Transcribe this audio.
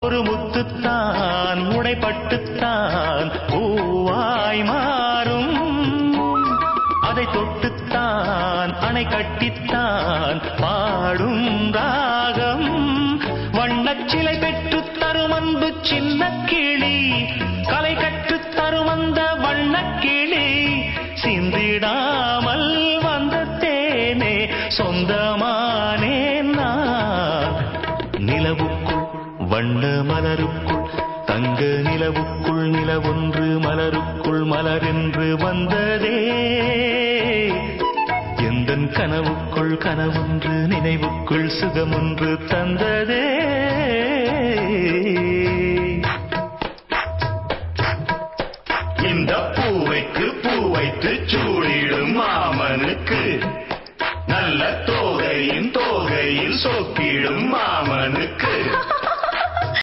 ஒரு முத்துத்தான் உடைப்பட்டுத்தான் பூவாய் மாறும். அதை தொட்டுத்தான் அணை கட்டித்தான் பாடும் ராகம். வண்ணச்சிலை பெற்றுத் தரும் அன்பு சின்ன கிளி, கலை கற்றுத் தரும் அந்த வண்ணக்கிளி. சிந்திடாமல் வந்த தேனே சொந்தமானே நான். நிலவுக்குள் வண்ண மலருக்குள் தங்க நிலவுக்குள் நிலவொன்று மலருக்குள் மலரென்று வந்ததே. எந்தன் கனவுக்குள் கனவொன்று நினைவுக்குள் சுகமொன்று தந்ததே. இந்த பூவைக்கு பூ வைத்து சூடிடும் மாமனுக்கு, நல்ல தோகையின் தோகையில் சோக்கிடும் மாமன்.